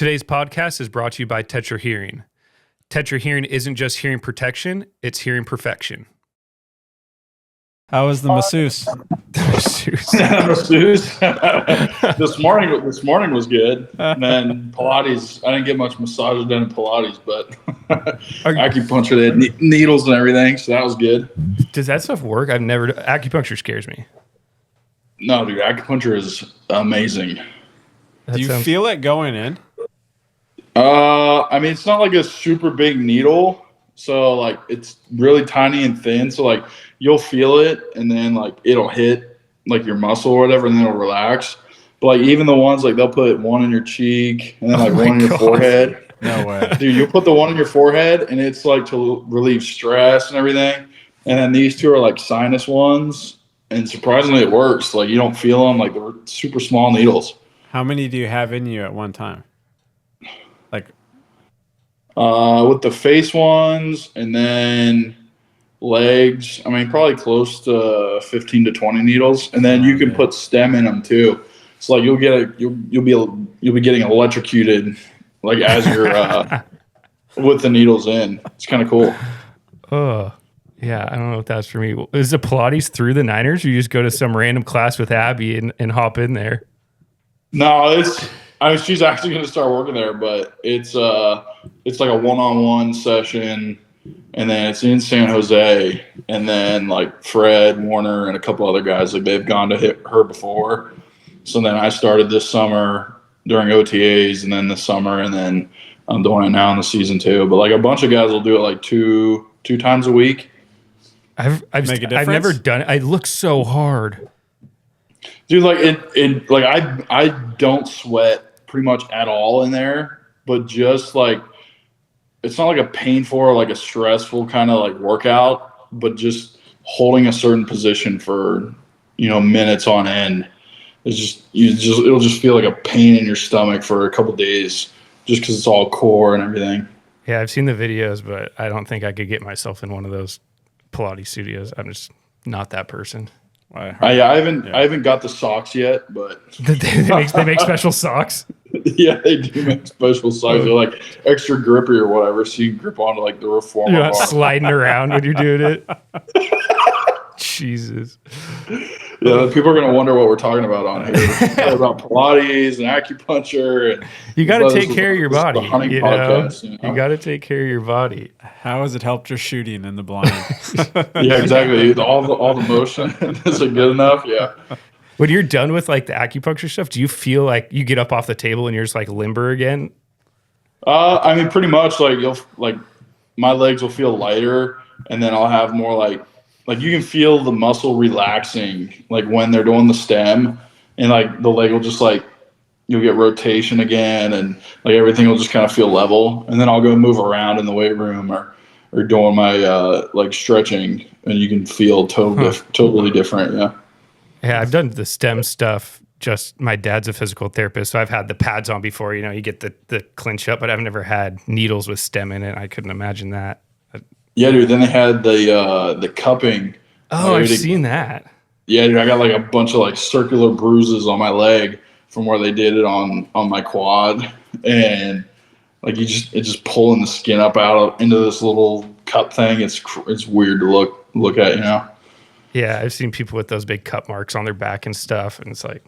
Today's podcast is brought to you by Tetra Hearing. Tetra Hearing isn't just hearing protection, it's hearing perfection. How was the masseuse? Masseuse. This morning was good. And then Pilates, I didn't get much massage done in Pilates, but acupuncture, they had needles and everything, so that was good. Does that stuff work? Acupuncture scares me. No, dude, acupuncture is amazing. Do you feel it going in? I mean, it's not like a super big needle, so like it's really tiny and thin, so like you'll feel it and then like it'll hit like your muscle or whatever and then it'll relax. But like even the ones like they'll put one in your cheek and then like one in your forehead. No way. Dude, you'll put the one in your forehead and it's like to relieve stress and everything. And then these two are like sinus ones, and surprisingly it works. Like you don't feel them, like they're super small needles. How many do you have in you at one time? Like with the face ones and then legs, I mean probably close to 15 to 20 needles, and then you can put stem in them too. So like you'll be getting electrocuted like as you're with the needles in. It's kind of cool. Oh yeah, I don't know if that's for me. Is the Pilates through the Niners, or you just go to some random class with Abby and hop in there? No, she's actually going to start working there, but it's like a one-on-one session, and then it's in San Jose, and then like Fred, Warner, and a couple other guys, like they've gone to hit her before. So then I started this summer during OTAs, and then this summer, and then I'm doing it now in the season too. But like a bunch of guys will do it like two times a week. I've never done it. It looks so hard. Dude, like it like I don't sweat pretty much at all in there, but just like it's not like a painful or like a stressful kind of like workout, but just holding a certain position for, minutes on end. It'll just feel like a pain in your stomach for a couple days just because it's all core and everything. Yeah, I've seen the videos, but I don't think I could get myself in one of those Pilates studios. I'm just not that person. I haven't got the socks yet, but they make special socks. Yeah, they do make special socks. They're like extra grippy or whatever, so you can grip onto like the reformer. You're not sliding around when you're doing it. Jesus. Yeah, people are gonna wonder what we're talking about on here. About Pilates and acupuncture. And you got to take care of your body. The hunting podcast. You got to take care of your body. How has it helped your shooting in the blind? Yeah, exactly. All the motion. Is it good enough? Yeah. When you're done with like the acupuncture stuff, do you feel like you get up off the table and you're just like limber again? I mean, pretty much like my legs will feel lighter, and then I'll have more like you can feel the muscle relaxing, like when they're doing the stem, and like the leg will just like, you'll get rotation again, and like everything will just kind of feel level. And then I'll go move around in the weight room or doing my like stretching, and you can feel totally different. Yeah. Yeah, I've done the stem stuff. Just my dad's a physical therapist, so I've had the pads on before. You get the clinch up, but I've never had needles with stem in it. I couldn't imagine that. Yeah, dude. Then they had the cupping. Oh, I've seen that. Yeah, dude. I got like a bunch of like circular bruises on my leg from where they did it on my quad, and like it's just pulling the skin up out into this little cup thing. It's weird to look at, Yeah, I've seen people with those big cut marks on their back and stuff, and it's like,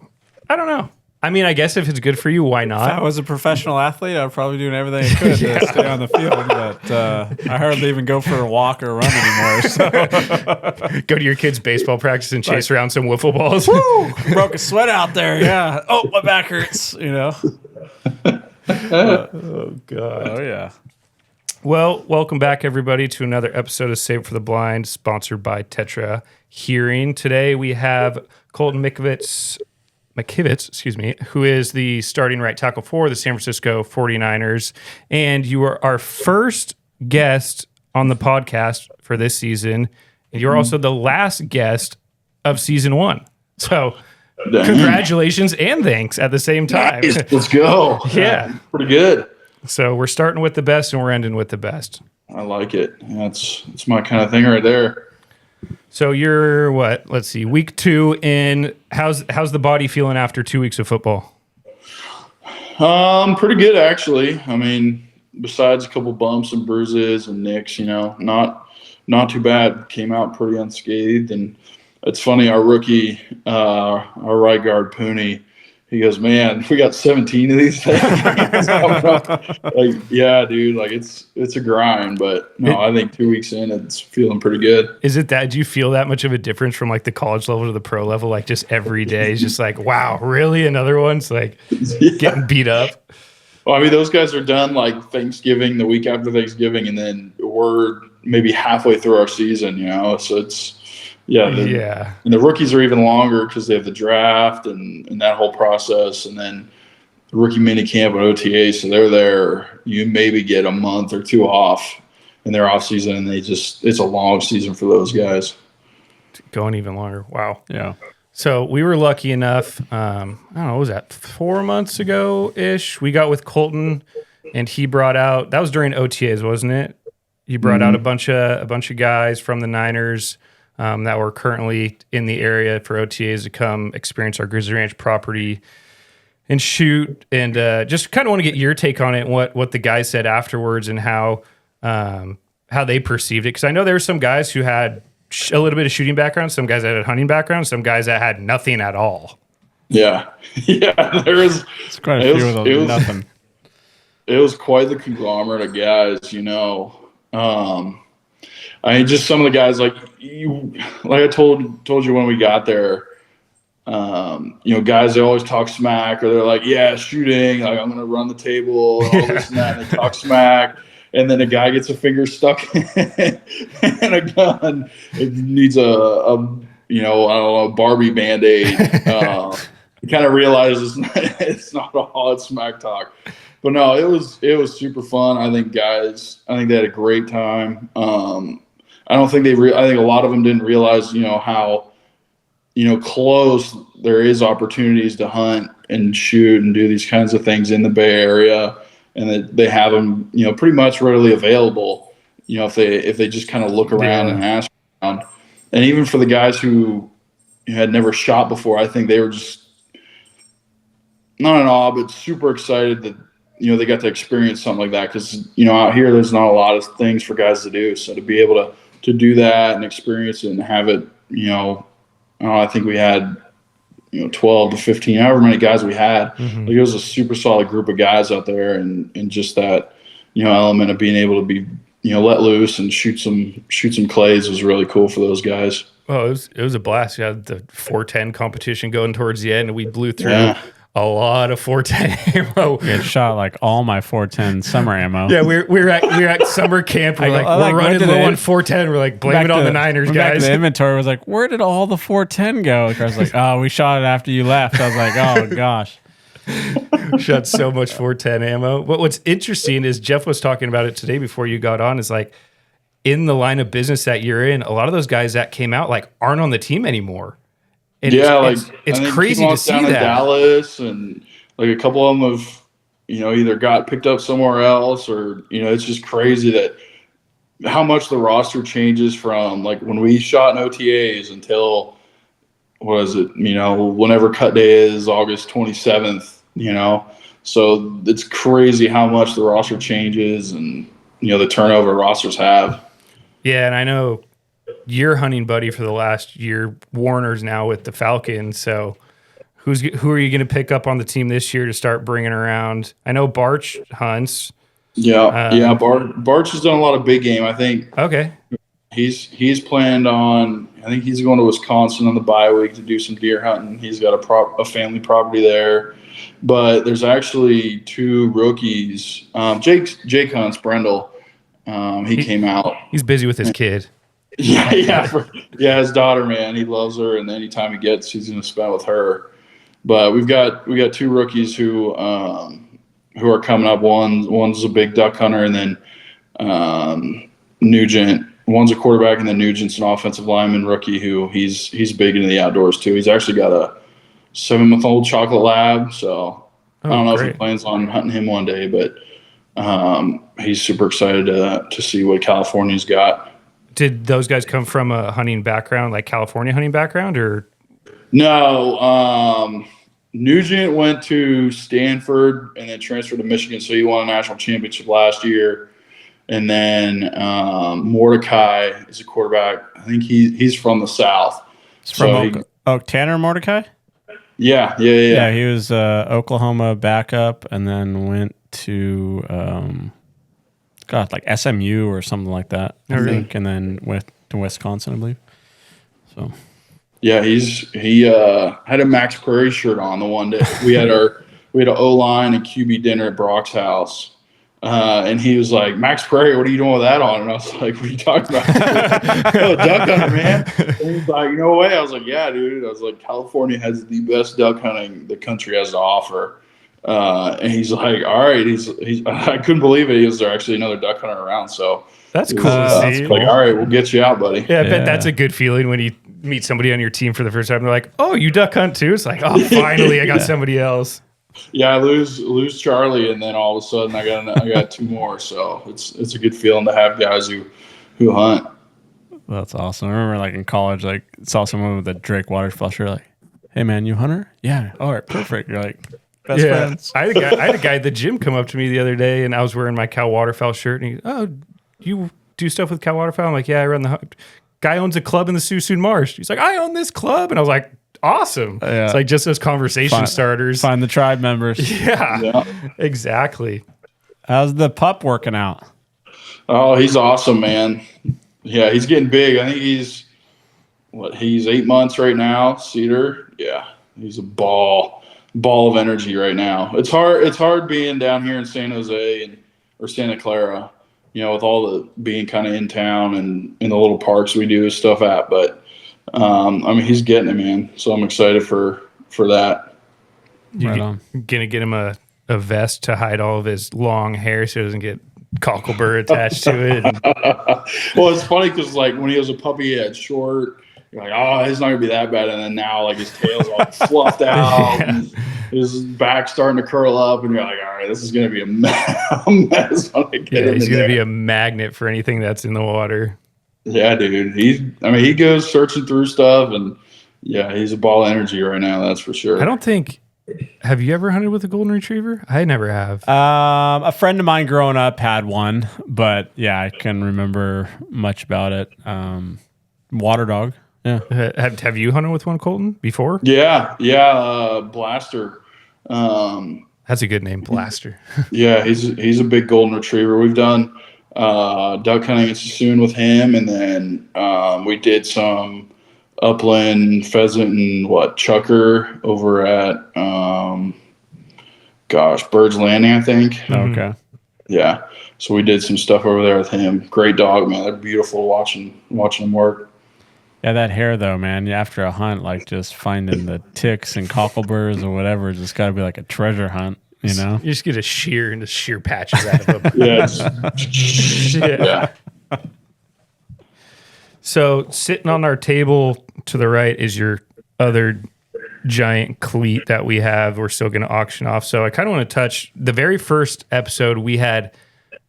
I don't know. I mean, I guess if it's good for you, why not? If I was a professional athlete, I'd probably doing everything I could to stay on the field, but I hardly even go for a walk or a run anymore. So. Go to your kid's baseball practice and chase around some wiffle balls. Woo! Broke a sweat out there, yeah. Oh, my back hurts, Oh, God. Oh, yeah. Well, welcome back, everybody, to another episode of Save for the Blind, sponsored by Tetra Hearing. Today we have Colton McKivitz, who is the starting right tackle for the San Francisco 49ers. And you are our first guest on the podcast for this season. And you're also the last guest of season 1. So congratulations and thanks at the same time. Nice. Let's go. Yeah. Pretty good. So we're starting with the best and we're ending with the best. I like it. It's my kind of thing right there. So you're what? Let's see, week 2 in. How's the body feeling after 2 weeks of football? Pretty good actually. I mean, besides a couple bumps and bruises and nicks, not too bad. Came out pretty unscathed, and it's funny. Our rookie, our right guard Pooney, he goes, "Man, we got 17 of these things." Like, yeah, dude. Like it's a grind, but no, I think 2 weeks in, it's feeling pretty good. Is it that? Do you feel that much of a difference from like the college level to the pro level? Like just every day is just like, wow, really? Another one's like getting beat up. Well, I mean, those guys are done like Thanksgiving, the week after Thanksgiving, and then we're maybe halfway through our season, So it's, yeah. And the rookies are even longer because they have the draft and that whole process. And then the rookie mini camp and OTA. So they're there. You maybe get a month or two off in their off season. And it's a long season for those guys. Going even longer. Wow. Yeah. So we were lucky enough, I don't know, what was that, 4 months ago-ish? We got with Colton, and he brought out, that was during OTAs, wasn't it? You brought out a bunch of guys from the Niners that were currently in the area for OTAs to come experience our Grizzly Ranch property and shoot. And just kind of want to get your take on it and what the guys said afterwards and how they perceived it. Because I know there were some guys who had a little bit of shooting background, some guys that had hunting background, some guys that had nothing at all. Yeah. There was quite a few of those. Nothing. It was quite the conglomerate of guys, I mean, just some of the guys like I told you when we got there, guys, they always talk smack, or they're like, yeah, shooting, like I'm gonna run the table and all this and that, and they talk smack. And then a guy gets a finger stuck in a gun. It needs a Barbie Band-Aid. You kind of realize it's not all it's smack talk. But no, it was super fun. I think they had a great time. I don't think I think a lot of them didn't realize, how, close there is opportunities to hunt and shoot and do these kinds of things in the Bay Area. And that they have them, pretty much readily available, if they just kind of look around and ask around. And even for the guys who had never shot before, I think they were just not in awe, but super excited that, they got to experience something like that. Because, out here, there's not a lot of things for guys to do. So to be able to do that and experience it and have it, I think we had, 12 to 15, however many guys we had. Like, it was a super solid group of guys out there, and just that, element of being able to be, let loose and shoot some clays was really cool for those guys. Oh, it was a blast. You had the 410 competition going towards the end, and we blew through a lot of 410 ammo. We had shot like all my 410 summer ammo. Yeah, we're at summer camp. We're we're running low on 410. We're like, blame it on the Niners, guys. Back to the inventory was like, where did all the 410 go? I was like, oh, we shot it after you left. I was like, oh gosh. Shot so much 410 ammo. But what's interesting is Jeff was talking about it today before you got on, is like, in the line of business that you're in, a lot of those guys that came out like aren't on the team anymore. And it's crazy to see that. Dallas, and like a couple of them have, either got picked up somewhere else, or it's just crazy that how much the roster changes from like when we shot in OTAs until whenever cut day is, August 27th. So it's crazy how much the roster changes and the turnover rosters have. Yeah, and I know your hunting buddy for the last year, Warner's now with the Falcons. So who are you going to pick up on the team this year to start bringing around? I know Barch hunts. Yeah. Barch has done a lot of big game, I think. Okay. He's planned on, I think he's going to Wisconsin on the bye week to do some deer hunting. He's got a family property there. But there's actually two rookies. Jake hunts, Brendel. He came out. He's busy with his kid. His daughter, man, he loves her, and anytime he gets, he's going to spend with her. But we got two rookies who are coming up. One's a big duck hunter, and then Nugent. One's a quarterback, and then Nugent's an offensive lineman rookie who he's big into the outdoors too. He's actually got a 7-month-old chocolate lab, so I don't know if he plans on hunting him one day, but he's super excited to see what California's got. Did those guys come from a hunting background, like California hunting background, or? No, Nugent went to Stanford and then transferred to Michigan, so he won a national championship last year. And then Mordecai is a quarterback. I think he's from the South. It's from Tanner Mordecai? Yeah. Yeah, he was Oklahoma backup and then went to like SMU or something like that, I think, and then went to Wisconsin, I believe. So yeah, he had a Max Prairie shirt on the one day. We had an O-line and QB dinner at Brock's house. And he was like, Max Prairie, what are you doing with that on? And I was like, what are you talking about? Oh, duck hunter, man. And he's like, no way. I was like, yeah, dude. I was like, California has the best duck hunting the country has to offer. And he's like, all right. He's I couldn't believe it. There actually another duck hunter around. So that's cool. Like, all right, we'll get you out, buddy. Yeah, I bet that's a good feeling when you meet somebody on your team for the first time. They're like, oh, you duck hunt too? It's like, oh, finally, I got somebody else. Yeah, I lose Charlie, and then all of a sudden I got two more. So it's a good feeling to have guys who hunt. That's awesome. I remember like in college, like saw someone with a Drake waterfowl shirt, like, hey man, you hunter? Yeah. All right, perfect. You're like best friends. I had a guy at the gym come up to me the other day, and I was wearing my Cal Waterfowl shirt, and he, oh, you do stuff with Cal Waterfowl? I'm like, yeah, I run the hunt. Guy owns a club in the Suisun Marsh. He's like, I own this club, and I was like, awesome. It's like just those conversation starters. Find the tribe members. Yeah, exactly. How's the pup working out? Oh, he's awesome, man. Yeah, he's getting big. I think he's 8 months right now, Cedar. Yeah, he's a ball of energy right now. It's hard being down here in San Jose or Santa Clara, with all the being kind of in town and in the little parks we do stuff at, but he's getting it, man. So I'm excited for that. You're gonna get him a vest to hide all of his long hair so he doesn't get cocklebur attached to it. Well, it's funny because like when he was a puppy, he had short. You're like, oh, it's not gonna be that bad. And then now, like his tail's all fluffed out, and his back's starting to curl up, and you're like, all right, this is gonna be a mess when I get him. He's gonna be a magnet for anything that's in the water. Yeah, dude. He goes searching through stuff, and yeah, he's a ball of energy right now. That's for sure. Have you ever hunted with a golden retriever? I never have. A friend of mine growing up had one, but yeah, I can remember much about it. Water dog. Yeah. Have you hunted with one, Colton, before? Yeah. Blaster. That's a good name, Blaster. Yeah, he's a big golden retriever. We've done duck hunting in Sassoon with him, and then we did some upland pheasant and chucker over at Bird's Landing, I think. Okay. Yeah, so we did some stuff over there with him. Great dog, man. They're beautiful watching them work. Yeah, that hair though, man. After a hunt, like just finding the ticks and cockleburs or whatever, it's just got to be like a treasure hunt. You just get a shear and just shear patches out of them. Yeah. So sitting on our table to the right is your other giant cleat that we have. We're still going to auction off. So I kind of want to touch the very first episode. We had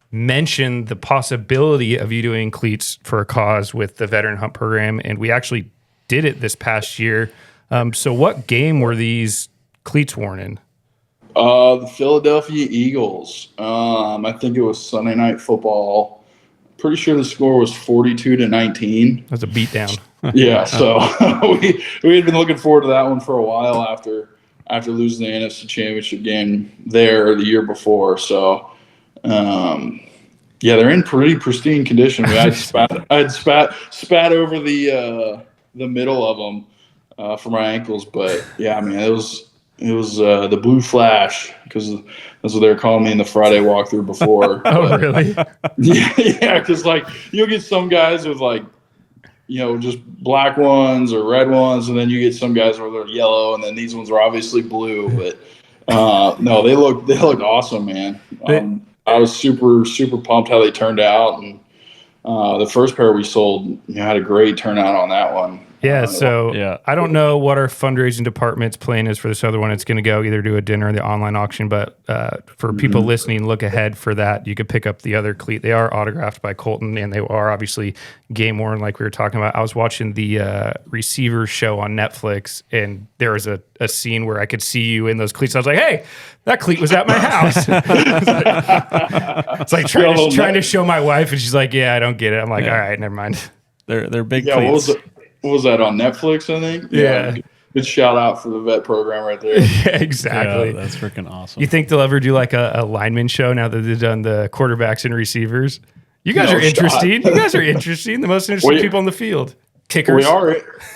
mentioned the possibility of you doing cleats for a cause with the Veteran Hunt program, and we actually did it this past year. So what game were these cleats worn in? The Philadelphia Eagles. I think it was Sunday Night Football. Pretty sure the score was 42-19. That's a beatdown. Yeah, so we had been looking forward to that one for a while after losing the NFC Championship game there the year before. So, they're in pretty pristine condition. I had spat over the middle of them for my ankles, but yeah, man, it was the Blue Flash, because that's what they were calling me in the Friday walkthrough before. Oh, really? Yeah, because you'll get some guys with just black ones or red ones, and then you get some guys where they're yellow, and then these ones are obviously blue. But no, they looked awesome, man. I was super, super pumped how they turned out, and the first pair we sold had a great turnout on that one. Yeah, so Yeah. I don't know what our fundraising department's plan is for this other one. It's going to go either to a dinner or the online auction, but for people listening, look ahead for that. You could pick up the other cleat. They are autographed by Colton, and they are obviously game worn, like we were talking about. I was watching the Receiver show on Netflix, and there was a scene where I could see you in those cleats. I was like, hey, that cleat was at my house. It's like trying to show my wife, and she's like, yeah, I don't get it. I'm like, all right, never mind. They're big Yeah, cleats. what was that on Netflix? I think. Yeah. Good shout out for the vet program right there. Yeah, exactly. Yeah, that's freaking awesome. You think they'll ever do like a lineman show now that they've done the quarterbacks and receivers? You guys No are shot. interesting. You guys are interesting. The most interesting people on the field. Kickers.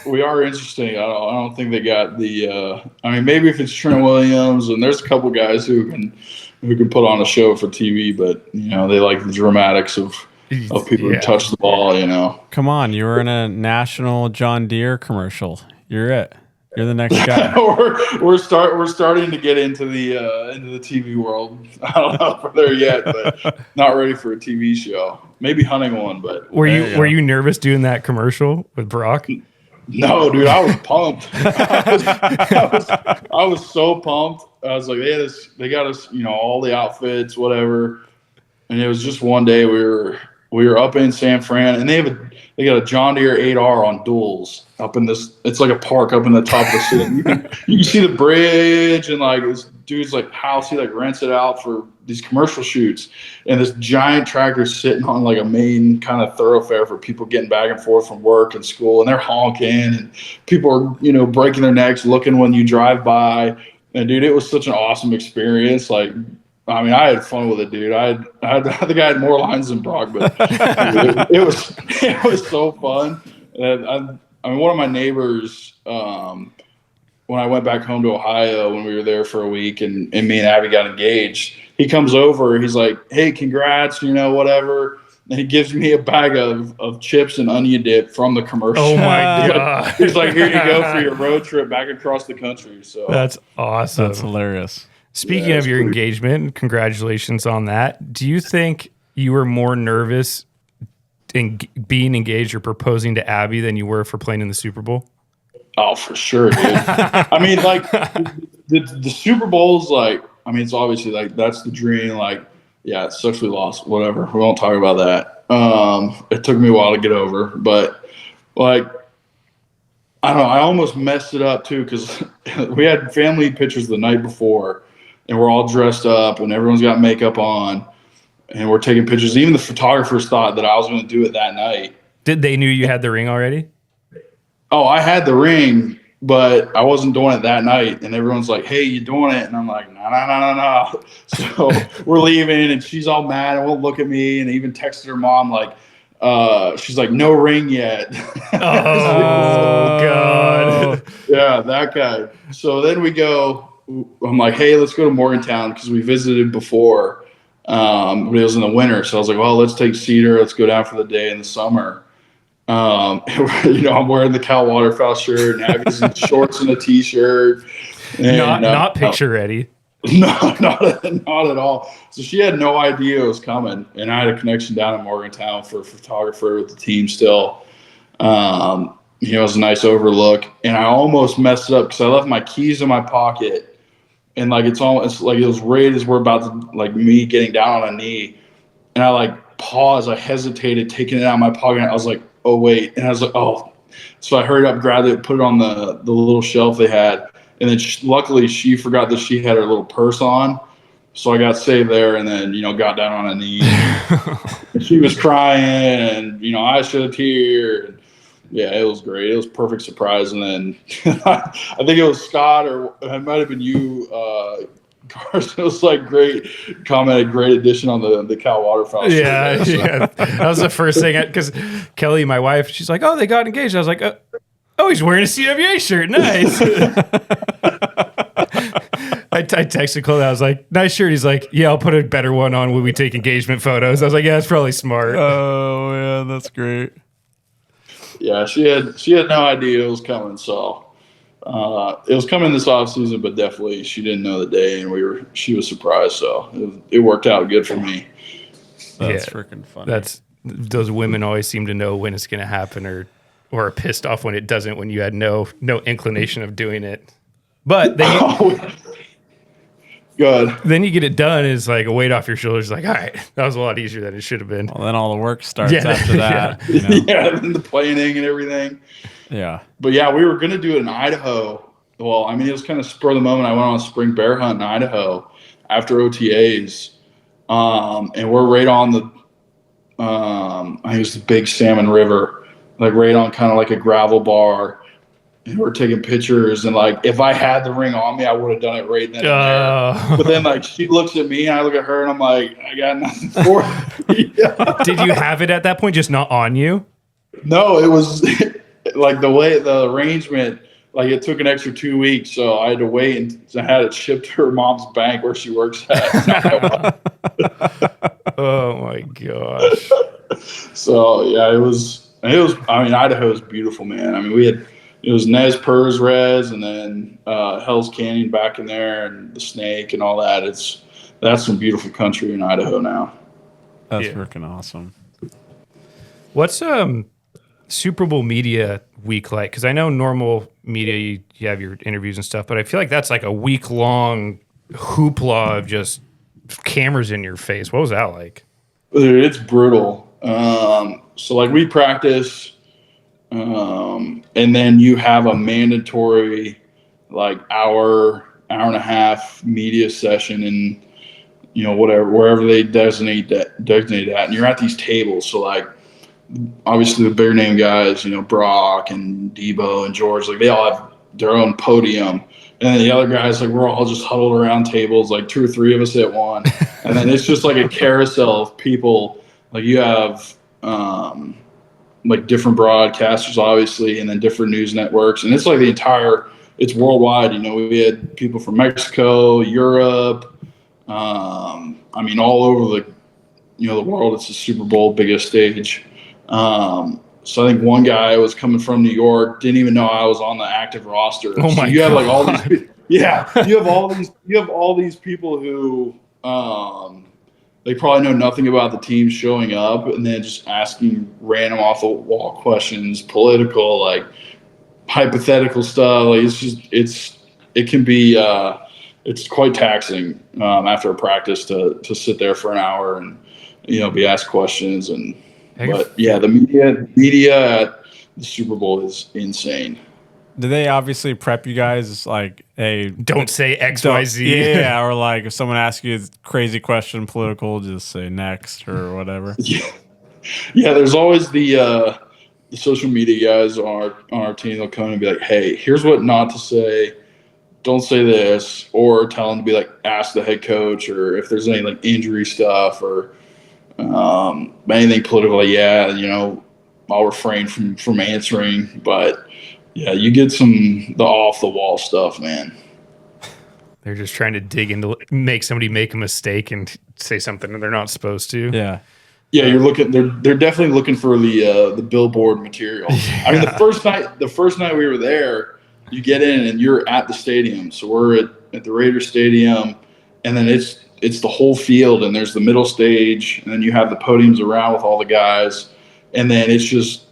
We are interesting. I don't think they got the. I mean, maybe if it's Trent Williams, and there's a couple guys who can put on a show for TV, but they like the dramatics of people who touch the ball. Come on, you were in a national John Deere commercial. You're it. You're the next guy. we're starting to get into the TV world. I don't know if we're there yet, but not ready for a TV show. Maybe hunting one, but were you nervous doing that commercial with Brock? No, dude, I was pumped. I was so pumped. I was like, they got us, all the outfits, whatever. And it was just one day we were up in San Fran, and they got a John Deere 8R on duals up in this. It's like a park up in the top of the city. You can see the bridge, and like this dude's like house. He like rents it out for these commercial shoots, and this giant tractor sitting on like a main kind of thoroughfare for people getting back and forth from work and school, and they're honking, and people are breaking their necks looking when you drive by. And dude, it was such an awesome experience. Like, I mean, I had fun with it, dude. I think I had more lines than Brock, but it was so fun. And I mean, one of my neighbors, when I went back home to Ohio when we were there for a week, and me and Abby got engaged, he comes over. He's like, "Hey, congrats, whatever." And he gives me a bag of chips and onion dip from the commercial. Oh my god! He's like, "Here you go for your road trip back across the country." So that's awesome. That's hilarious. Speaking of your engagement, congratulations on that. Do you think you were more nervous in being engaged or proposing to Abby than you were for playing in the Super Bowl? Oh, for sure, dude. I mean, like the Super Bowl's like, I mean, it's obviously like that's the dream. Like, yeah, it sucks we lost. Whatever. We won't talk about that. It took me a while to get over, but like, I don't know. I almost messed it up too because we had family pictures the night before. And we're all dressed up, and everyone's got makeup on, and we're taking pictures. Even the photographers thought that I was going to do it that night. Did they knew you had the ring already? Oh, I had the ring, but I wasn't doing it that night. And everyone's like, "Hey, you doing it?" And I'm like, "No." So we're leaving, and she's all mad and won't look at me. And I even texted her mom like, she's like, "No ring yet." Oh God. Yeah, that guy. So then we go. I'm like, "Hey, let's go to Morgantown," because we visited before, but it was in the winter. So I was like, "Well, let's take Cedar. Let's go down for the day in the summer." I'm wearing the Cal Waterfowl shirt, and Abby's in shorts and a t-shirt. And, not picture ready. No, not at all. So she had no idea it was coming, and I had a connection down in Morgantown for a photographer with the team still. It was a nice overlook, and I almost messed it up because I left my keys in my pocket. And like it's like it was right as we're about to like me getting down on a knee, and I like paused. I hesitated, taking it out of my pocket. I was like, "Oh wait!" And I was like, "Oh!" So I hurried up, grabbed it, put it on the little shelf they had, and then luckily she forgot that she had her little purse on, so I got saved there. And then got down on a knee. And she was crying, and I shed a tear. And, yeah, it was great. It was a perfect surprise. And then I think it was Scott, or it might have been you, Carson. It was like great addition on the Cal Waterfowl. Yeah, yeah. That was the first thing because Kelly, my wife, she's like, "Oh, they got engaged." I was like, "Oh, he's wearing a CWA shirt. Nice." I texted Chloe. I was like, "Nice shirt." He's like, "Yeah, I'll put a better one on when we take engagement photos." I was like, "Yeah, that's probably smart." Oh yeah, that's great. Yeah, she had no idea it was coming. So it was coming this off season, but definitely she didn't know the day, and she was surprised. So it worked out good for me. That's freaking funny. Those women always seem to know when it's going to happen, or or are pissed off when it doesn't, when you had no inclination of doing it. But then Good. then you get it done, it's like a weight off your shoulders. Like, all right, that was a lot easier than it should have been. Well, then all the work starts Yeah. after that. Yeah. You know? Yeah, and the planning and everything. Yeah. But yeah, we were going to do it in Idaho. Well, I mean, it was kind of spur of the moment. I went on a spring bear hunt in Idaho after OTAs. And we're right on the, I think it was the Big Salmon River, like right on kind of like a gravel bar. And we're taking pictures. And like, if I had the ring on me, I would have done it right then and there. But then like, she looks at me and I look at her and I'm like, I got nothing for it. Yeah. Did you have it at that point, just not on you? No, it was like the arrangement, like it took an extra 2 weeks. So I had to wait and I had it shipped to her mom's bank where she works at. Oh my gosh. So yeah, it was, I mean, Idaho is beautiful, man. I mean, it was Nez Perce Res and then Hell's Canyon back in there and the Snake and all that. That's some beautiful country in Idaho now. That's freaking awesome. What's Super Bowl media week like? Because I know normal media, you have your interviews and stuff, but I feel like that's like a week-long hoopla of just cameras in your face. What was that like? Dude, it's brutal. So like we practice, and then you have a mandatory like hour and a half media session in, you know, wherever they designate that, and you're at these tables. So like, obviously the bigger name guys, you know, Brock and Debo and George, like they all have their own podium. And then the other guys, like we're all just huddled around tables, like 2 or 3 of us at one. And then it's just like a carousel of people. Like you have like different broadcasters, obviously, and then different news networks. And it's like it's worldwide. You know, we had people from Mexico, Europe, I mean, all over the world. It's the Super Bowl, biggest stage. So I think one guy was coming from New York, didn't even know I was on the active roster. Oh my you God. have like all these, you have all these people who, they probably know nothing about the team showing up and then just asking random off the wall questions, political, like hypothetical stuff. Like it can be, it's quite taxing, after a practice to sit there for an hour and, you know, be asked questions but yeah, the media at the Super Bowl is insane. Do they obviously prep you guys like, hey, Don't say XYZ. Yeah, or like if someone asks you a crazy question, political, just say next or whatever. Yeah. There's always the social media guys on our team. They'll come and be like, "Hey, here's what not to say. Don't say this," or tell them to be like, ask the head coach, or if there's any like injury stuff or anything political. Yeah, you know, I'll refrain from answering, but. Yeah, you get the off the wall stuff, man. They're just trying to dig into, make somebody make a mistake and say something that they're not supposed to. Yeah. Yeah, they're definitely looking for the billboard material. Yeah. I mean, the first night we were there, you get in and you're at the stadium. So we're at the Raiders Stadium, and then it's the whole field, and there's the middle stage, and then you have the podiums around with all the guys, and then it's just,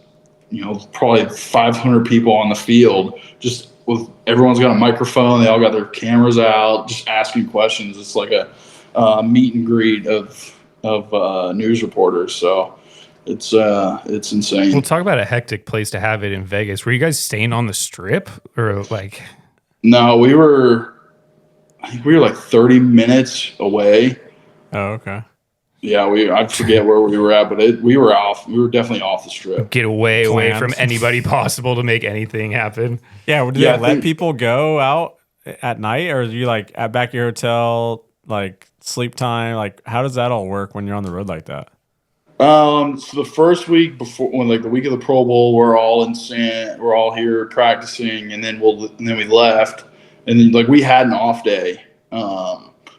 you know, probably 500 people on the field, just with everyone's got a microphone. They all got their cameras out, just asking questions. It's like a meet and greet of news reporters. So it's insane. We'll talk about a hectic place to have it in Vegas. Were you guys staying on the Strip or like? No, I think we were like 30 minutes away. Oh, okay. Yeah, I forget where we were at, but we were definitely off the Strip. Get away from anybody possible to make anything happen. Yeah, do they let people go out at night, or are you like at back at your hotel, like sleep time? Like, how does that all work when you're on the road like that? So the first week before, the week of the Pro Bowl, we're all here practicing, and then we left, and then like we had an off day.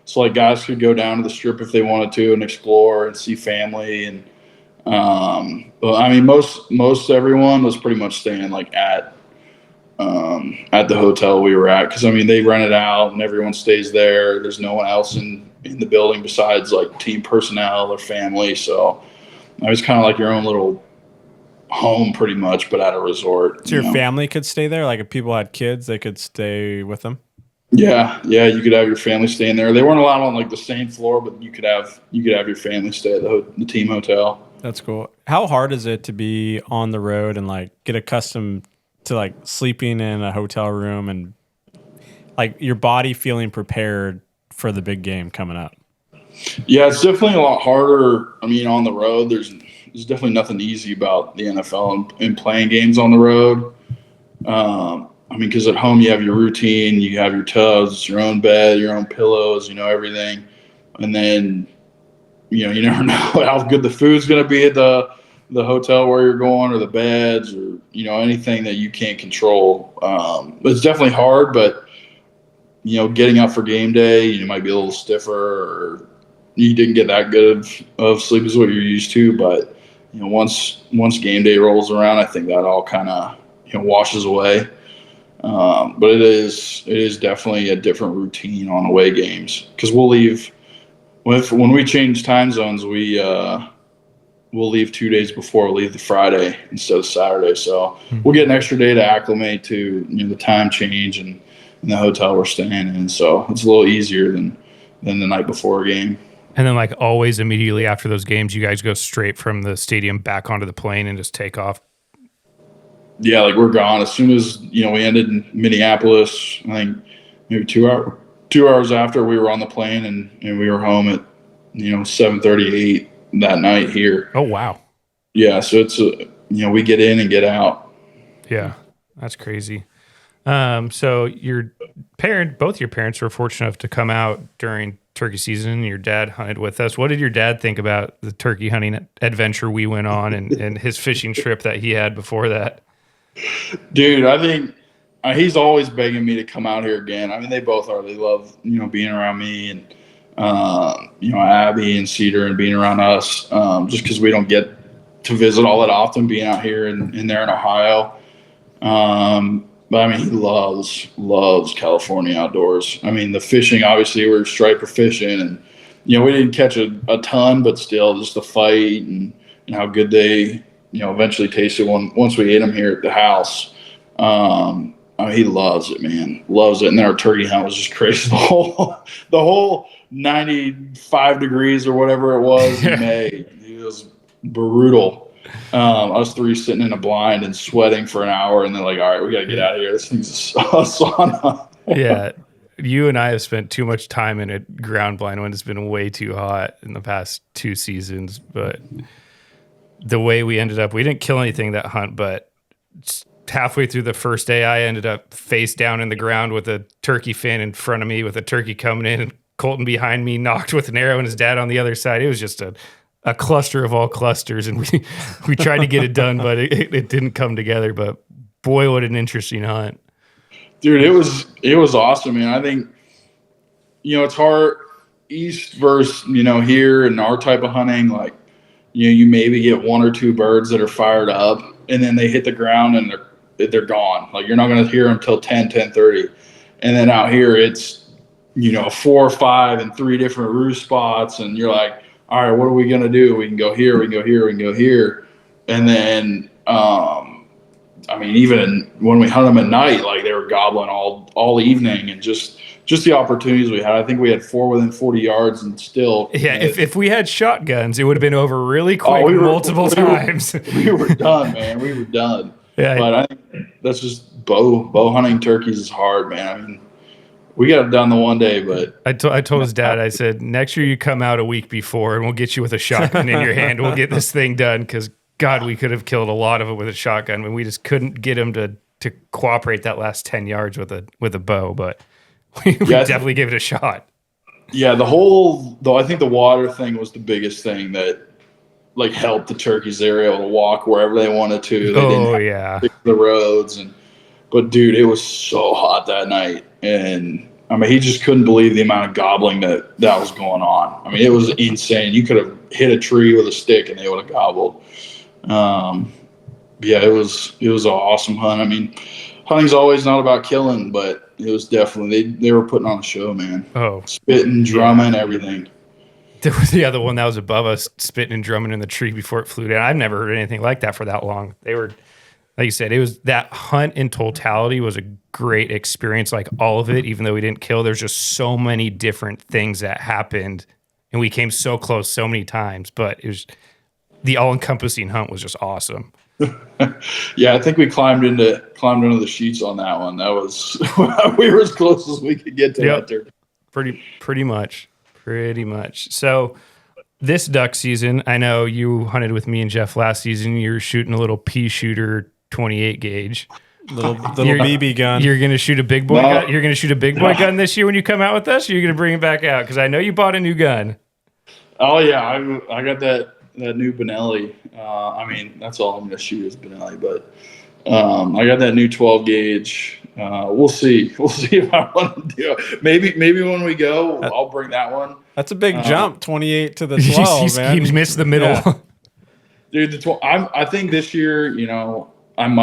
So like guys could go down to the Strip if they wanted to and explore and see family. And but I mean most everyone was pretty much staying like at the hotel we were at, because I mean they rent it out and everyone stays there. There's no one else in the building besides like team personnel or family. So it was kind of like your own little home pretty much, but at a resort. So your family could stay there? Like if people had kids, they could stay with them? Yeah, you could have your family staying there. They weren't allowed on like the same floor, but you could have your family stay at the team hotel. That's cool. How hard is it to be on the road and like get accustomed to like sleeping in a hotel room and like your body feeling prepared for the big game coming up? Yeah, it's definitely a lot harder. I mean, on the road, there's definitely nothing easy about the NFL and playing games on the road. I mean, because at home you have your routine, you have your tubs, your own bed, your own pillows, everything. And then, you never know how good the food's going to be at the hotel where you're going, or the beds, or, anything that you can't control. It's definitely hard, but, getting up for game day, you might be a little stiffer, or you didn't get that good of sleep as what you're used to. But, once game day rolls around, I think that all kind of, washes away. But it is definitely a different routine on away games, because we'll leave when we change time zones. We'll leave 2 days before. We'll leave the Friday instead of Saturday, so we'll get an extra day to acclimate to the time change and the hotel we're staying in. So it's a little easier than the night before a game. And then, like always, immediately after those games, you guys go straight from the stadium back onto the plane and just take off. Yeah, like we're gone as soon as we ended in Minneapolis. I think maybe 2 hours after we were on the plane, and we were home at 7:38 that night here. Oh wow! Yeah, so it's we get in and get out. Yeah, that's crazy. So both your parents were fortunate enough to come out during turkey season. Your dad hunted with us. What did your dad think about the turkey hunting adventure we went on and his fishing trip that he had before that? Dude, I think he's always begging me to come out here again. I mean, they both are. They love, being around me and, Abby and Cedar and being around us, just because we don't get to visit all that often, being out here and there in Ohio. But I mean, he loves California outdoors. I mean, the fishing, obviously, we're striper fishing, and, we didn't catch a ton, but still, just the fight and how good they eventually tasted once we ate them here at the house. I mean, he loves it, man. Loves it. And then our turkey hunt was just crazy. The whole 95 degrees or whatever it was in May. It was brutal. Us three sitting in a blind and sweating for an hour, and they're like, all right, we got to get out of here. This thing's a sauna. Yeah. You and I have spent too much time in a ground blind when it's been way too hot in the past 2 seasons, but the way we ended up, we didn't kill anything that hunt, but halfway through the first day, I ended up face down in the ground with a turkey fin in front of me, with a turkey coming in, and Colton behind me knocked with an arrow, and his dad on the other side. It was just a cluster of all clusters, and we tried to get it done, but it didn't come together. But boy, what an interesting hunt. Dude, it was awesome, man. I think, it's hard east versus, here and our type of hunting, like, you maybe get 1 or 2 birds that are fired up, and then they hit the ground and they're gone. Like, you're not going to hear them till 10:30. And then out here, it's, 4 or 5 and 3 different roost spots. And you're like, all right, what are we going to do? We can go here, we can go here, we can go here. And then, I mean, even when we hunt them at night, like they were gobbling all evening, and just the opportunities we had. I think we had 4 within 40 yards, and still. Yeah, if we had shotguns, it would have been over really quick multiple times. We were done, man. We were done. Yeah, but I think that's just bow hunting turkeys is hard, man. I mean, we got it done the one day, but I told his dad, I said, next year you come out a week before, and we'll get you with a shotgun in your hand. We'll get this thing done, because God, we could have killed a lot of it with a shotgun, and we just couldn't get him to cooperate that last 10 yards with a bow, but we definitely gave it a shot. Yeah, I think the water thing was the biggest thing that like helped the turkeys. They were able to walk wherever they wanted to. They didn't have to pick the roads, but dude, it was so hot that night, and I mean, he just couldn't believe the amount of gobbling that was going on. I mean, it was insane. You could have hit a tree with a stick and they would have gobbled. Yeah, it was an awesome hunt. I mean, hunting's always not about killing, but it was definitely they were putting on a show, man. Oh, spitting, drumming, everything. There was the other one that was above us, spitting and drumming in the tree before it flew down. I've never heard anything like that for that long. They were, like you said, it was that hunt in totality was a great experience. Like all of it, even though we didn't kill, there's just so many different things that happened, and we came so close so many times. But it was the all-encompassing hunt was just awesome. Yeah, I think we climbed under the sheets on that one. That was we were as close as we could get to that turkey. Pretty much. So this duck season, I know you hunted with me and Jeff last season. You were shooting a little pea shooter 28 gauge. Little BB gun. You're gonna shoot a big boy gun. You're gonna shoot a big boy gun this year when you come out with us. Or you're gonna bring it back out because I know you bought a new gun. Oh yeah, I got that new Benelli. I mean, that's all I'm gonna shoot is Benelli, but I got that new 12 gauge. We'll see. We'll see if I want to do it. Maybe when we go, I'll bring that one. That's a big jump, 28 to the 12, man. He missed the middle. Yeah. Dude, I think this year, I'm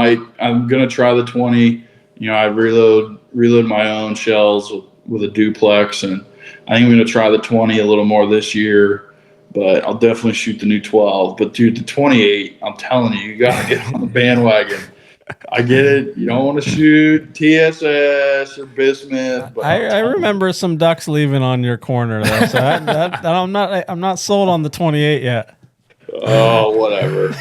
gonna try the 20. I reload my own shells with a duplex, and I think I'm gonna try the 20 a little more this year. But I'll definitely shoot the new 12. But dude, the 28, I'm telling you, you gotta get on the bandwagon. I get it. You don't want to shoot TSS or bismuth. But I remember some ducks leaving on your corner though, so I'm not sold on the 28 yet. Oh, whatever.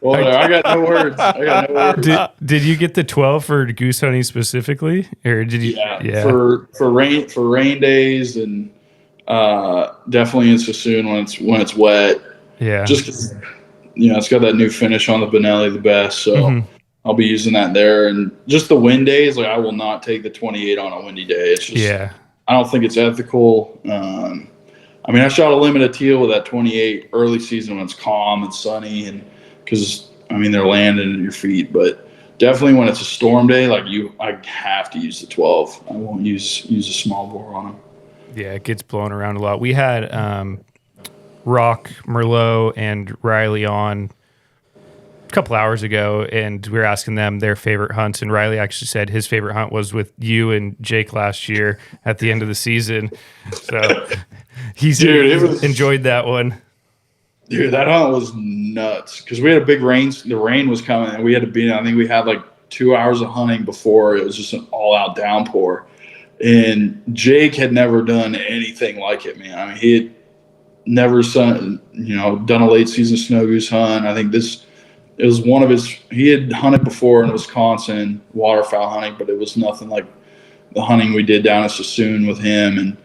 I got no words. Did you get the 12 for goose hunting specifically, or did you? Yeah. For rain days and definitely in Sassoon when it's wet. Yeah. Just 'cause, it's got that new finish on the Benelli the best, so. I'll be using that there. And just the wind days, I will not take the 28 on a windy day. It's just, I don't think it's ethical. I shot a limited teal with that 28 early season when it's calm and sunny, and because they're landing at your feet. But definitely when it's a storm day, I have to use the 12. I won't use a small bore on them. Yeah, it gets blown around a lot. We had Rock, Merlot, and Riley on a couple hours ago, and we were asking them their favorite hunts, and Riley actually said his favorite hunt was with you and Jake last year at the end of the season. So he's enjoyed that one. Dude, that hunt was nuts because we had a big rain. The rain was coming, and we had to be. I think we had 2 hours of hunting before it was just an all-out downpour. And Jake had never done anything like it, man. He had never done a late season snow goose hunt. I think it was one of he had hunted before in Wisconsin, waterfowl hunting, but it was nothing like the hunting we did down in Sassoon with him.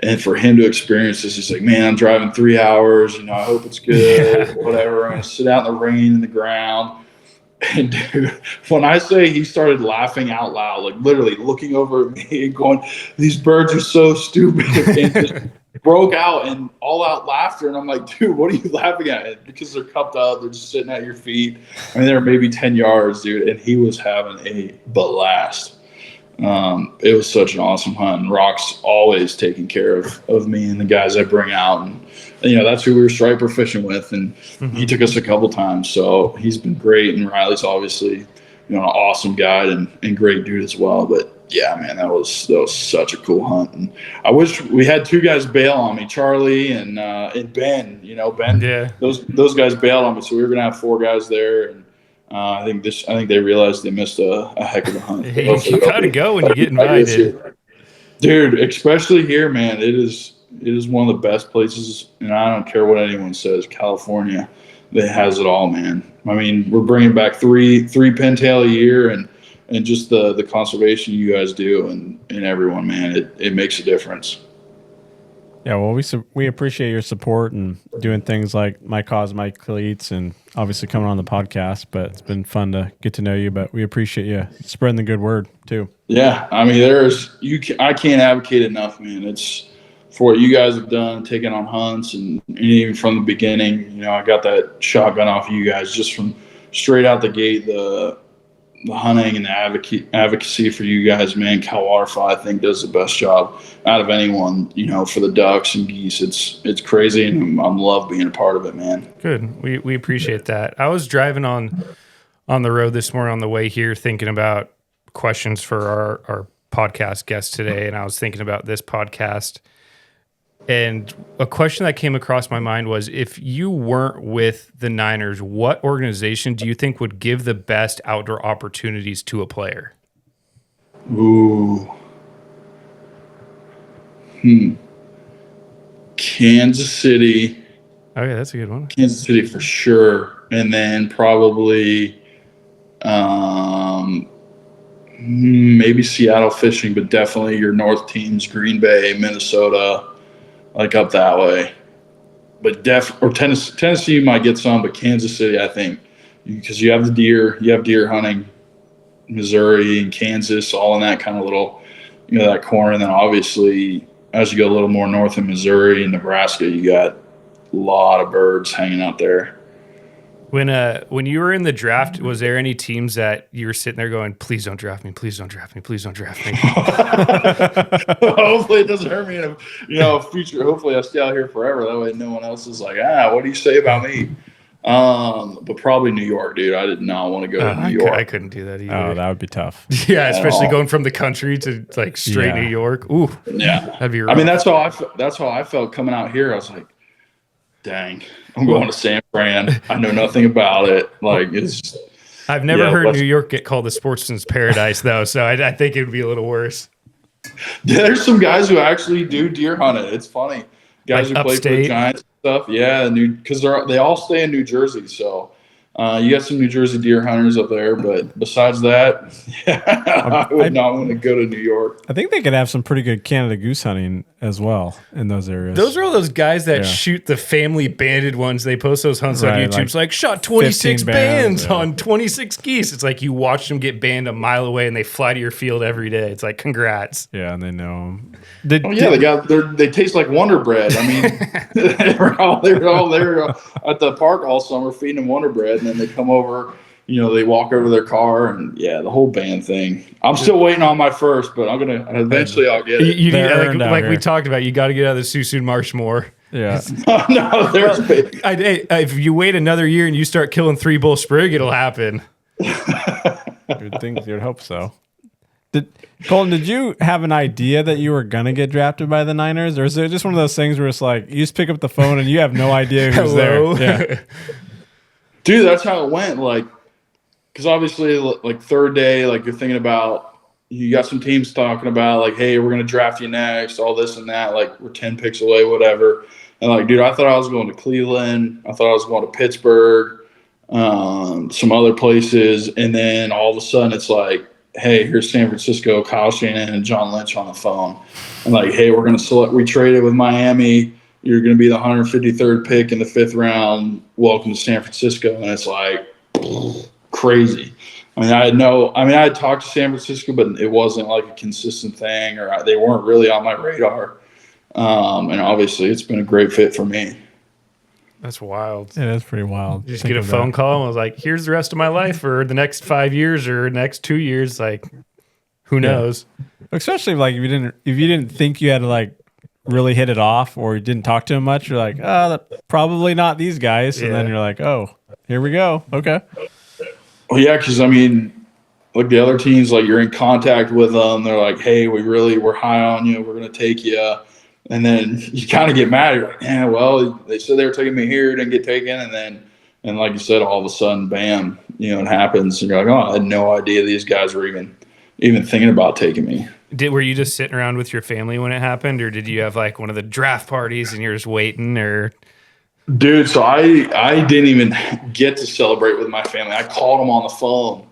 And for him to experience this, he's like, man, I'm driving 3 hours. I hope it's good, whatever. I'm going to sit out in the rain in the ground. And dude, when I say he started laughing out loud, literally looking over at me and going, these birds are so stupid. And just broke out in all out laughter. And I'm like, dude, what are you laughing at? Because they're cupped up. They're just sitting at your feet. They're maybe 10 yards, dude. And he was having a blast. It was such an awesome hunt. And Rock's always taking care of me and the guys I bring out. And that's who we were striper fishing with. And he took us a couple times. So he's been great. And Riley's obviously, an awesome guide and great dude as well. But yeah, man, that was such a cool hunt. And I wish we had two guys bail on me, Charlie and Ben. Ben. Yeah. Those guys bailed on me, so we were gonna have 4 guys there. And I think they realized they missed a heck of a hunt. You gotta go when you get invited, dude. Especially here, man. It is one of the best places, and I don't care what anyone says. California, that has it all, man. We're bringing back three pintail a year, and just the conservation you guys do and everyone, man, it makes a difference. Yeah, well, we appreciate your support and doing things like Cause My Cleats and obviously coming on the podcast, but it's been fun to get to know you, but we appreciate you spreading the good word too. Yeah, I can't advocate enough, man. It's for what you guys have done, taking on hunts, and even from the beginning, I got that shotgun off of you guys just from straight out the gate, the hunting and the advocacy for you guys, man. Cal Waterfowl, I think, does the best job out of anyone, for the ducks and geese. It's crazy, and I love being a part of it, man. Good. We appreciate that. I was driving on the road this morning on the way here thinking about questions for our podcast guest today, and I was thinking about this podcast. And a question that came across my mind was, if you weren't with the Niners, what organization do you think would give the best outdoor opportunities to a player? Ooh. Kansas City. Okay, that's a good one. Kansas City for sure. And then probably maybe Seattle fishing, but definitely your north teams, Green Bay, Minnesota, like up that way. But Tennessee you might get some, but Kansas City, I think, because you have the deer, you have deer hunting, Missouri and Kansas, all in that kind of little, that corner. And then obviously as you go a little more north in Missouri and Nebraska, you got a lot of birds hanging out there. When you were in the draft, was there any teams that you were sitting there going, please don't draft me, please don't draft me, please don't draft me? Hopefully it doesn't hurt me in a future. Hopefully I stay out here forever. That way no one else is like, what do you say about me? But probably New York, dude. I did not want to go to New York. I couldn't do that either. Oh, that would be tough. Yeah, especially going from the country to like straight New York. Ooh, yeah, that'd be rough. I mean, that's how I felt coming out here. I was like, dang, I'm going to San Fran. I know nothing about it. Like, it's. I've never heard New York get called the sportsman's paradise, though, so I think it would be a little worse. Yeah, there's some guys who actually do deer hunt it. It's funny. Guys like who play for the Giants and stuff. Yeah, because they all stay in New Jersey. So you got some New Jersey deer hunters up there. But besides that, I would not want to go to New York. I think they could have some pretty good Canada goose hunting as well in those areas. Those are all those guys that shoot the family banded ones. They post those hunts on YouTube. It's like shot 26 bands on 26 geese. It's like you watch them get banned a mile away and they fly to your field every day. It's like, congrats. Yeah, and they know them. They taste like Wonder Bread. I mean, they were all there at the park all summer feeding them Wonder Bread, and then they come over. They walk over to their car, and the whole band thing. I'm still waiting on my first, but I'll get it. Like we talked about, you got to get out of the Suisun Marsh more. Yeah. No, there's if you wait another year and you start killing 3 bull sprig, it'll happen. You'd hope so. Colton, did you have an idea that you were gonna get drafted by the Niners, or is it just one of those things where it's like you just pick up the phone and you have no idea who's there? Yeah. Dude, that's how it went. Like, because obviously, like third day, like you're thinking about, you got some teams talking about like, hey, we're gonna draft you next, all this and that. Like, we're 10 picks away, whatever. And like, dude, I thought I was going to Cleveland. I thought I was going to Pittsburgh, some other places, and then all of a sudden, it's like, hey, here's San Francisco, Kyle Shanahan and John Lynch on the phone. And like, hey, we're going to select, we traded with Miami. You're going to be the 153rd pick in the 5th round. Welcome to San Francisco. And it's like crazy. I had talked to San Francisco, but it wasn't like a consistent thing, or they weren't really on my radar. And obviously it's been a great fit for me. That's wild. Yeah, that's pretty wild. You just get a phone call and I was like, here's the rest of my life for the next 5 years or next 2 years. Like, who knows? Especially like if you didn't think you had to like really hit it off, or you didn't talk to him much, you're like, probably not these guys. And then you're like, oh, here we go. Okay. Well, yeah, because I mean, like the other teams, like you're in contact with them. They're like, hey, we're high on you. We're going to take you. And then you kind of get mad. You're like, well, they said they were taking me here, didn't get taken. And like you said, all of a sudden, bam, it happens. And you're like, I had no idea these guys were even thinking about taking me. Were you just sitting around with your family when it happened, or did you have like one of the draft parties and you're just waiting? Or dude, so I didn't even get to celebrate with my family. I called them on the phone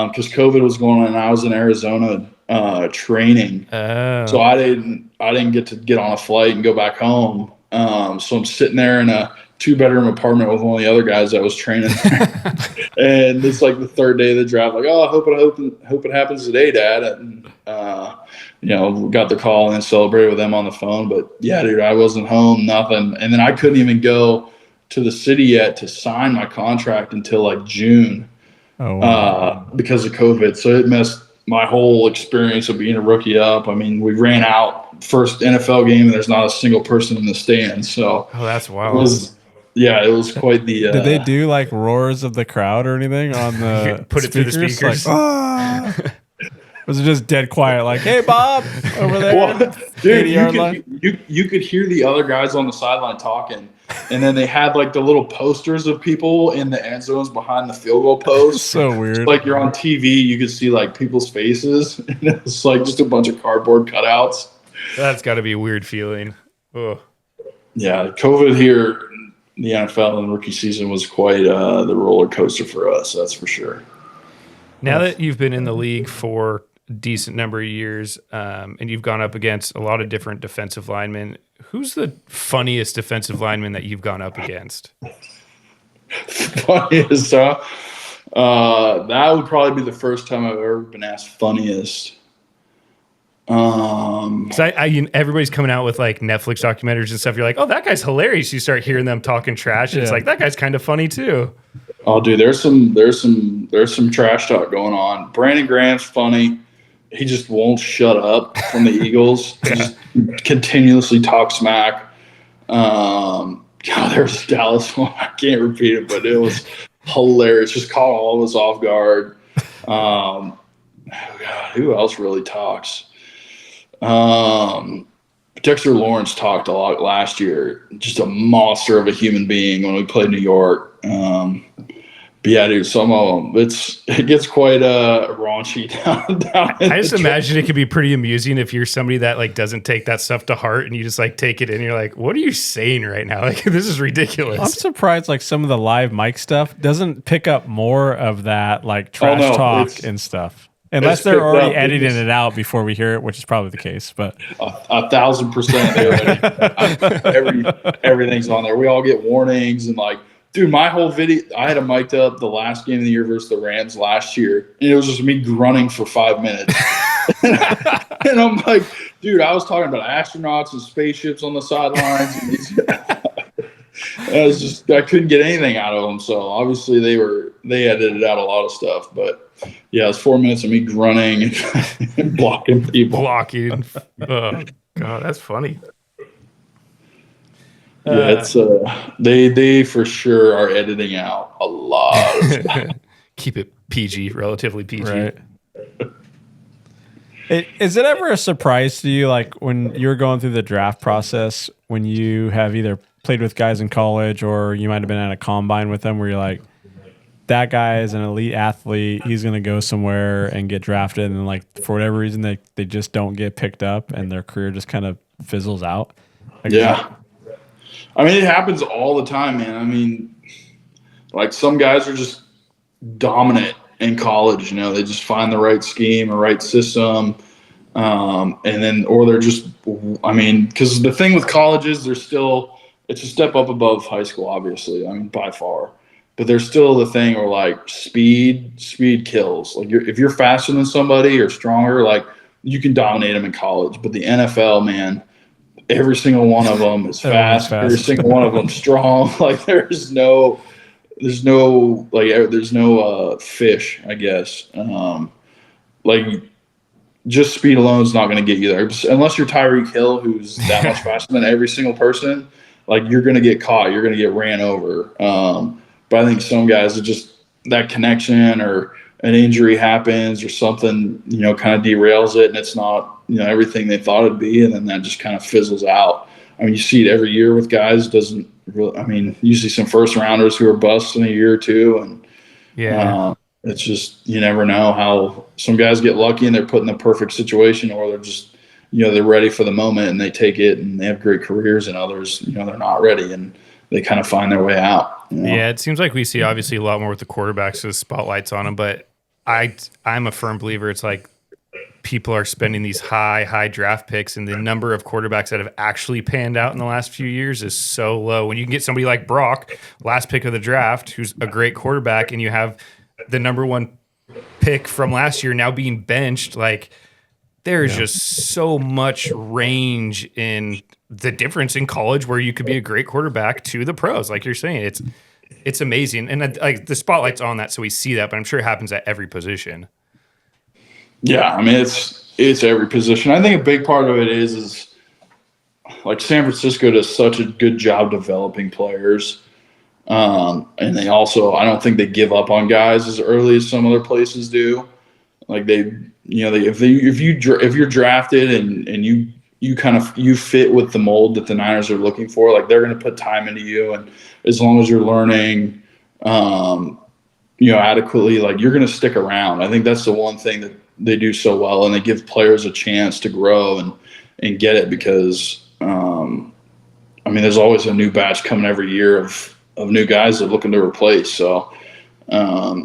because COVID was going on and I was in Arizona training. So I didn't get to get on a flight and go back home. So I'm sitting there in a 2-bedroom apartment with one of the other guys that was training. And it's like the third day of the draft, like, I hope it happens today, Dad. And got the call and celebrated with them on the phone. But yeah, dude, I wasn't home, nothing. And then I couldn't even go to the city yet to sign my contract until like June. Because of COVID. So it messed my whole experience of being a rookie up. I mean, we ran out first NFL game and there's not a single person in the stands. So that's wild. It was quite the. Did they do like roars of the crowd or anything on the put it through the speakers? Like, Was it just dead quiet? Like, hey, Bob, over there. Well, dude, 80-yard line? you could hear the other guys on the sideline talking, and then they had like the little posters of people in the end zones behind the field goal post. So weird. Like you're on TV, you could see like people's faces, and it's like just a bunch of cardboard cutouts. That's got to be a weird feeling. Oh. Yeah, COVID here in the NFL and rookie season was quite the roller coaster for us. That's for sure. Now that you've been in the league for a decent number of years, and you've gone up against a lot of different defensive linemen, who's the funniest defensive lineman that you've gone up against? Funniest, huh? That would probably be the first time I've ever been asked funniest. Everybody's coming out with like Netflix documentaries and stuff. You're like, oh, that guy's hilarious. You start hearing them talking trash, and it's like that guy's kind of funny too. Oh, dude, there's some trash talk going on. Brandon Graham's funny. He just won't shut up from the Eagles. He just continuously talk smack. There's Dallas one. I can't repeat it, but it was hilarious. Just caught all of us off guard. Who else really talks? Dexter Lawrence talked a lot last year. Just a monster of a human being when we played New York. But yeah, dude, some of them, it gets quite raunchy down I just imagine it could be pretty amusing if you're somebody that like doesn't take that stuff to heart and you just like take it in. And you're like, what are you saying right now? Like, this is ridiculous. I'm surprised like some of the live mic stuff doesn't pick up more of that like trash talk and stuff. Unless they're already editing it out before we hear it, which is probably the case. But 1,000% everything's on there. We all get warnings and like, dude, my whole video, I had it mic'd up the last game of the year versus the Rams last year, and it was just me grunting for 5 minutes. And I'm like, dude, I was talking about astronauts and spaceships on the sidelines. And I couldn't get anything out of them. So obviously they edited out a lot of stuff, but yeah, it was 4 minutes of me grunting and blocking people. Blocking. Oh God, that's funny. Yeah, it's they for sure are editing out a lot of stuff. Keep it PG, relatively PG. Right. Is it ever a surprise to you, like when you're going through the draft process, when you have either played with guys in college or you might have been at a combine with them, where you're like, that guy is an elite athlete, he's going to go somewhere and get drafted, and like for whatever reason they just don't get picked up and their career just kind of fizzles out? Like, yeah. I mean, it happens all the time, man. I mean, like some guys are just dominant in college, they just find the right scheme or right system. And then, or they're just, because the thing with college is it's a step up above high school, obviously, by far. But there's still the thing where like speed kills. Like if you're faster than somebody or stronger, like you can dominate them in college. But the NFL, man, every single one of them is fast. Every single one of them strong. Like there's no fish, I guess. Like just speed alone is not going to get you there. Unless you're Tyreek Hill, who's that much faster than every single person, like you're going to get caught. You're going to get ran over. But I think some guys are just that connection or an injury happens or something, kind of derails it and it's not, everything they thought it'd be. And then that just kind of fizzles out. You see it every year with guys. Doesn't really, you see some first rounders who are busts in a year or two. And it's just, you never know how some guys get lucky and they're put in the perfect situation, or they're just, they're ready for the moment and they take it and they have great careers, and others, they're not ready and they kind of find their way out. Yeah, it seems like we see obviously a lot more with the quarterbacks, so the spotlight's on them. But I'm a firm believer it's like people are spending these high draft picks, and the number of quarterbacks that have actually panned out in the last few years is so low. When you can get somebody like Brock, last pick of the draft, who's a great quarterback, and you have the number one pick from last year now being benched, like there's just so much range in the difference in college where you could be a great quarterback to the pros. Like you're saying, it's amazing. And like the spotlight's on that, so we see that, but I'm sure it happens at every position. Yeah. It's every position. I think a big part of it is like San Francisco does such a good job developing players. And they also, I don't think they give up on guys as early as some other places do. Like if you're drafted and you fit with the mold that the Niners are looking for, like they're going to put time into you, and as long as you're learning, adequately, like you're going to stick around. I think that's the one thing that they do so well, and they give players a chance to grow and get it because, there's always a new batch coming every year of new guys they're looking to replace. So I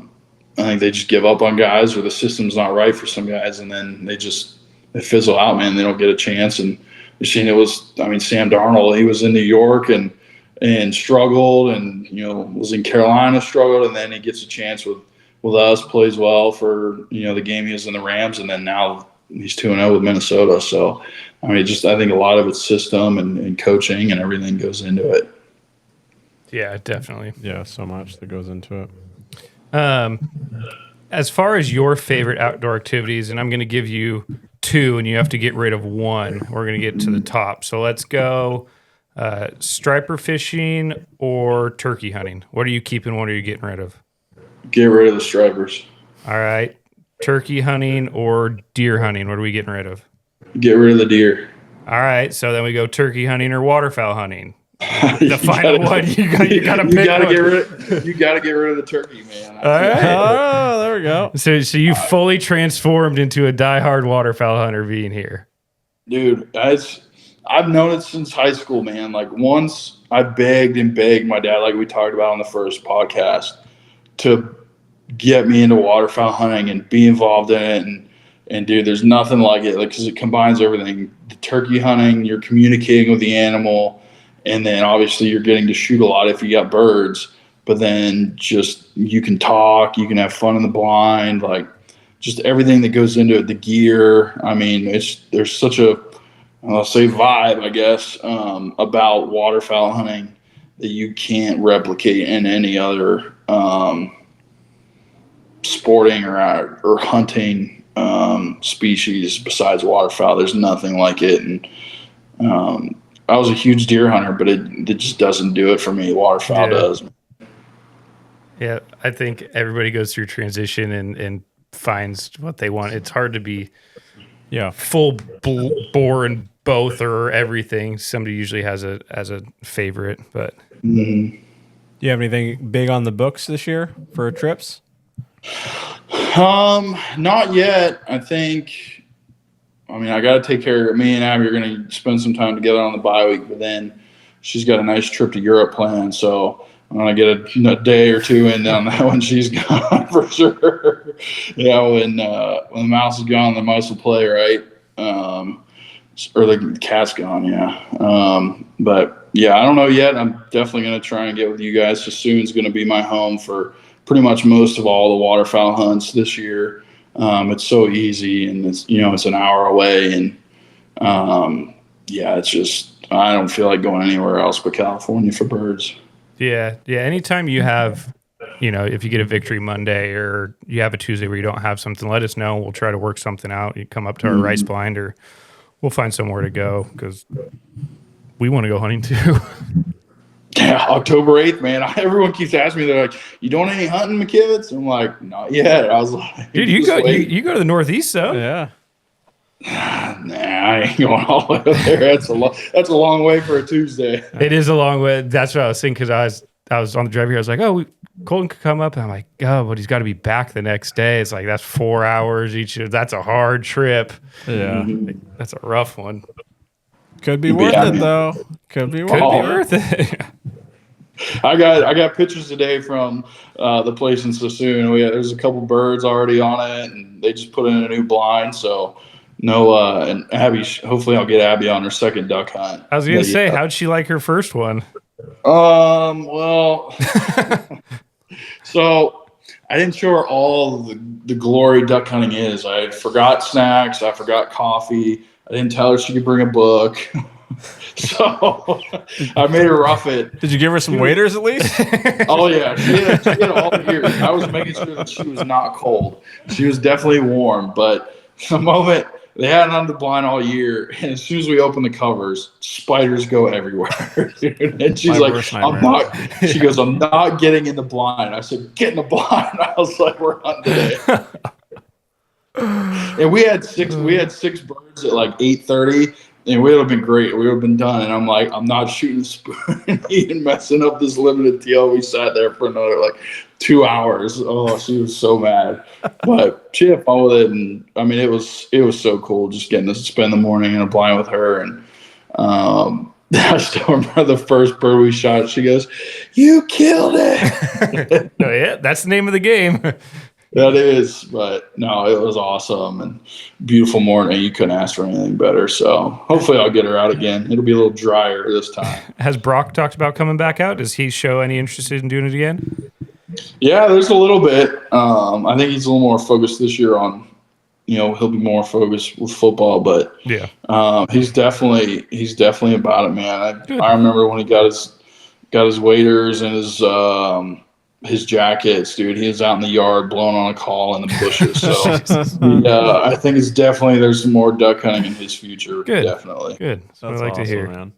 think they just give up on guys, or the system's not right for some guys, and then they fizzle out, man. They don't get a chance. And you've seen Sam Darnold, he was in New York and struggled, and was in Carolina, struggled, and then he gets a chance with us, plays well for the game he was in the Rams, and then now he's 2-0 with Minnesota. So I think a lot of it's system and coaching and everything goes into it. Yeah, definitely. Yeah, so much that goes into it. As far as your favorite outdoor activities, and I'm going to give you 2, and you have to get rid of 1. We're going to get to the top. So let's go striper fishing or turkey hunting. What are you keeping? What are you getting rid of? Get rid of the stripers. All right. Turkey hunting or deer hunting. What are we getting rid of? Get rid of the deer. All right. So then we go turkey hunting or waterfowl hunting. The final one. You got to pick. You got to get rid of the turkey, man. All right. Oh, there we go. So you fully transformed into a diehard waterfowl hunter being here. Dude, I've known it since high school, man. Like once I begged my dad, like we talked about on the first podcast, to get me into waterfowl hunting and be involved in it. And dude, there's nothing like it, like, because it combines everything. The turkey hunting, you're communicating with the animal, and then obviously you're getting to shoot a lot if you got birds, but then just you can talk, you can have fun in the blind, like just everything that goes into it, the gear. There's such a, I'll say vibe, I guess, about waterfowl hunting that you can't replicate in any other sporting or hunting species besides waterfowl. There's nothing like it. And I was a huge deer hunter, but it just doesn't do it for me. Waterfowl does. Yeah, I think everybody goes through transition and finds what they want. It's hard to be full bore in both or everything. Somebody usually has a favorite, but Do you have anything big on the books this year for trips? Not yet. I think, I got to take care of me and Abby are going to spend some time together on the bye week, but then she's got a nice trip to Europe planned. So I'm going to get a day or 2 in on that when she's gone for sure. When the mouse is gone, the mice will play, right? Or the cat's gone. Yeah. But yeah, I don't know yet. I'm definitely going to try and get with you guys. Sassoon's going to be my home for pretty much most of all the waterfowl hunts this year. It's so easy, and it's an hour away, and it's just, I don't feel like going anywhere else but California for birds. Yeah. Anytime you have, if you get a victory Monday or you have a Tuesday where you don't have something, let us know. We'll try to work something out. You come up to our rice blind, or we'll find somewhere to go because we want to go hunting too. Yeah, October 8th, man. Everyone keeps asking me, they're like, "You doing any hunting, McKivitz?" I'm like, "Not yet." I was like, "Dude, you go to the Northeast, though." Yeah. Nah, I ain't going all the way up there. That's a long way for a Tuesday. It is a long way. That's what I was thinking, because I was on the drive here. I was like, Colton could come up, and I'm like, oh, but he's got to be back the next day. It's like, that's 4 hours each. That's a hard trip. Yeah, that's a rough one. Could be worth it though. Could be worth it. I got pictures today from the place in Sassoon. There's a couple birds already on it, and they just put in a new blind. So and Abby, hopefully I'll get Abby on her second duck hunt. I was gonna say, how'd she like her first one? Well, so I didn't show her all the glory duck hunting is. I forgot snacks. I forgot coffee. I didn't tell her she could bring a book. So I made her rough it. Did you give her some waders at least? Oh, yeah. She had all the gear. I was making sure that she was not cold. She was definitely warm. But the moment they had it under the blind all year, and as soon as we open the covers, spiders go everywhere. And she's she goes, "I'm not getting in the blind." I said, "Get in the blind." I was like, "We're hunting today." And we had six birds at like 8:30, and we would have been great. We would have been done. And I'm like, I'm not shooting the spoon and messing up this limited TL. We sat there for another like 2 hours. Oh, she was so mad, but she had fun with it. And I mean, it was so cool just getting to spend the morning in a blind with her. And I still remember the first bird we shot. She goes, "You killed it." No, yeah, that's the name of the game. That is, but no, it was awesome and beautiful morning. You couldn't ask for anything better. So hopefully I'll get her out again. It'll be a little drier this time. Has Brock talked about coming back out? Does he show any interest in doing it again? Yeah, there's a little bit. I think he's a little more focused this year on, he'll be more focused with football, but Yeah. he's definitely about it, man. I remember when he got his waders and his jackets, dude. He was out in the yard blowing on a call in the bushes. So I think there's some more duck hunting in his future. Good. Definitely. Good. That's what I like awesome, to hear. man.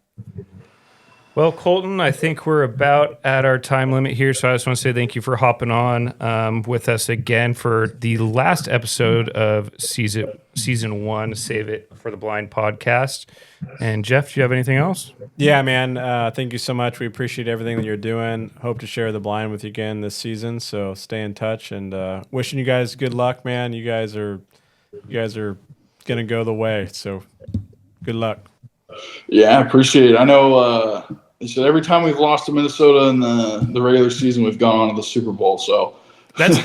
Well, Colton, I think we're about at our time limit here, so I just want to say thank you for hopping on with us again for the last episode of season 1, Save It for the Blind podcast. And Jeff, do you have anything else? Yeah, man. Thank you so much. We appreciate everything that you're doing. Hope to share the blind with you again this season. So stay in touch, and wishing you guys good luck, man. You guys are gonna go the way. So good luck. Yeah, I appreciate it. I know. He said every time we've lost to Minnesota in the regular season, we've gone on to the Super Bowl. So That's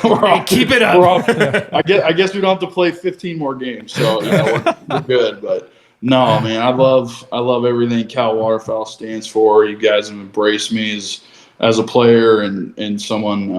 keep it up. I guess we don't have to play 15 more games. So we're good. But no, man, I love everything Cal Waterfowl stands for. You guys have embraced me as a player and someone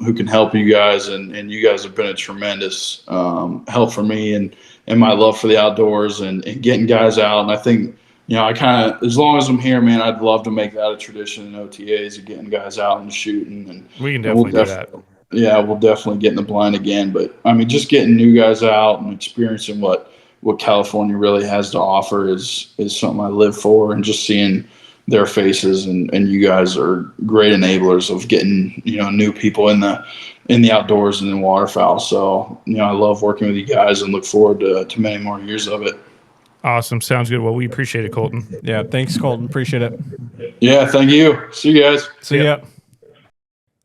who can help you guys, and you guys have been a tremendous help for me and my love for the outdoors and getting guys out. And I think, I kind of, as long as I'm here, man, I'd love to make that a tradition in OTAs of getting guys out and shooting. And we can definitely do that. Yeah, we'll definitely get in the blind again. But I mean, just getting new guys out and experiencing what California really has to offer is something I live for, and just seeing their faces and you guys are great enablers of getting, new people in the outdoors and in waterfowl. So, I love working with you guys and look forward to many more years of it. Awesome. Sounds good. Well, we appreciate it, Colton. Yeah, thanks, Colton. Appreciate it. Yeah, thank you. See you guys. See ya.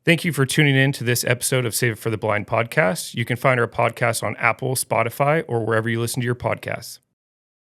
Thank you for tuning in to this episode of Save It for the Blind podcast. You can find our podcast on Apple, Spotify, or wherever you listen to your podcasts.